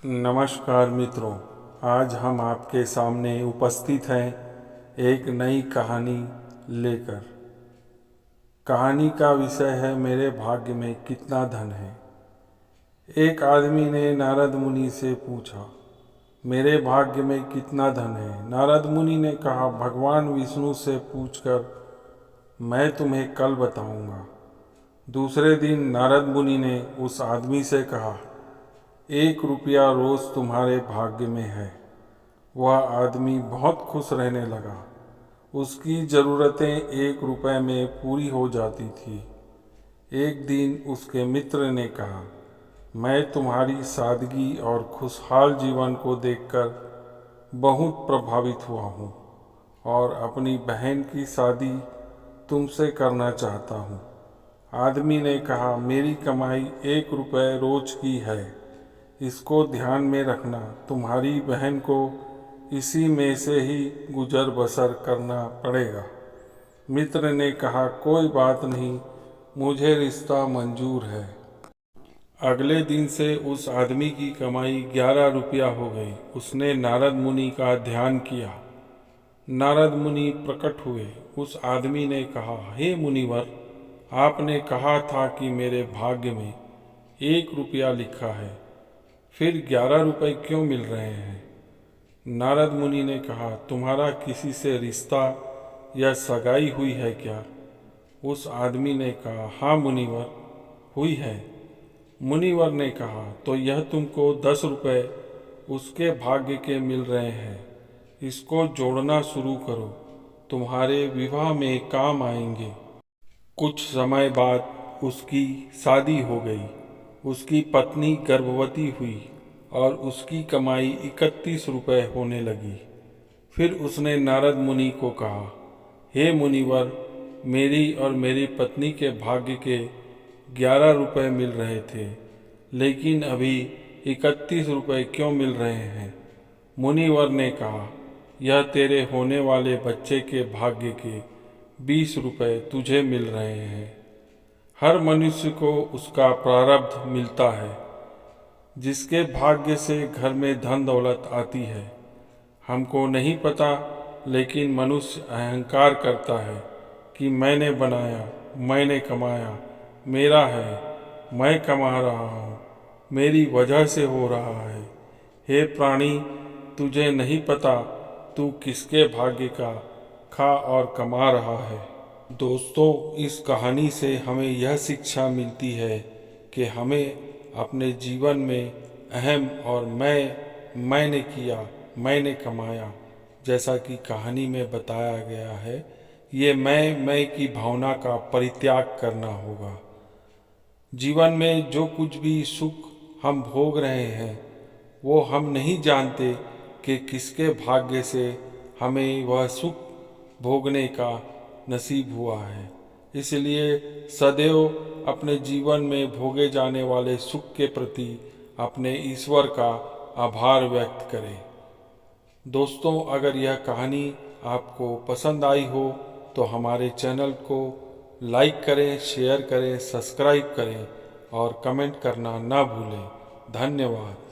नमस्कार मित्रों, आज हम आपके सामने उपस्थित हैं एक नई कहानी लेकर। कहानी का विषय है मेरे भाग्य में कितना धन है। एक आदमी ने नारद मुनि से पूछा, मेरे भाग्य में कितना धन है। नारद मुनि ने कहा, भगवान विष्णु से पूछकर मैं तुम्हें कल बताऊंगा। दूसरे दिन नारद मुनि ने उस आदमी से कहा, 1 रुपया रोज तुम्हारे भाग्य में है। वह आदमी बहुत खुश रहने लगा। उसकी ज़रूरतें 1 रुपये में पूरी हो जाती थी। एक दिन उसके मित्र ने कहा, मैं तुम्हारी सादगी और खुशहाल जीवन को देखकर बहुत प्रभावित हुआ हूँ और अपनी बहन की शादी तुमसे करना चाहता हूँ। आदमी ने कहा, मेरी कमाई 1 रुपये रोज की है। इसको ध्यान में रखना, तुम्हारी बहन को इसी में से ही गुजर बसर करना पड़ेगा। मित्र ने कहा, कोई बात नहीं, मुझे रिश्ता मंजूर है। अगले दिन से उस आदमी की कमाई 11 रुपया हो गई। उसने नारद मुनि का ध्यान किया। नारद मुनि प्रकट हुए। उस आदमी ने कहा, हे मुनिवर, आपने कहा था कि मेरे भाग्य में 1 रुपया लिखा है, फिर 11 रुपये क्यों मिल रहे हैं। नारद मुनि ने कहा, तुम्हारा किसी से रिश्ता या सगाई हुई है क्या। उस आदमी ने कहा, हाँ मुनिवर, हुई है। मुनिवर ने कहा, तो यह तुमको 10 रुपये उसके भाग्य के मिल रहे हैं। इसको जोड़ना शुरू करो, तुम्हारे विवाह में काम आएंगे। कुछ समय बाद उसकी शादी हो गई। उसकी पत्नी गर्भवती हुई और उसकी कमाई 31 रुपये होने लगी। फिर उसने नारद मुनि को कहा, हे मुनिवर, मेरी और मेरी पत्नी के भाग्य के 11 रुपये मिल रहे थे, लेकिन अभी 31 रुपये क्यों मिल रहे हैं। मुनिवर ने कहा, यह तेरे होने वाले बच्चे के भाग्य के 20 रुपये तुझे मिल रहे हैं। हर मनुष्य को उसका प्रारब्ध मिलता है, जिसके भाग्य से घर में धन दौलत आती है। हमको नहीं पता, लेकिन मनुष्य अहंकार करता है कि मैंने बनाया, मैंने कमाया, मेरा है, मैं कमा रहा हूँ, मेरी वजह से हो रहा है। हे प्राणी, तुझे नहीं पता तू किसके भाग्य का खा और कमा रहा है। दोस्तों, इस कहानी से हमें यह शिक्षा मिलती है कि हमें अपने जीवन में अहम और मैंने किया, मैंने कमाया, जैसा कि कहानी में बताया गया है, ये मैं की भावना का परित्याग करना होगा। जीवन में जो कुछ भी सुख हम भोग रहे हैं, वो हम नहीं जानते कि किसके भाग्य से हमें वह सुख भोगने का नसीब हुआ है। इसलिए सदैव अपने जीवन में भोगे जाने वाले सुख के प्रति अपने ईश्वर का आभार व्यक्त करें। दोस्तों, अगर यह कहानी आपको पसंद आई हो तो हमारे चैनल को लाइक करें, शेयर करें, सब्सक्राइब करें और कमेंट करना ना भूलें। धन्यवाद।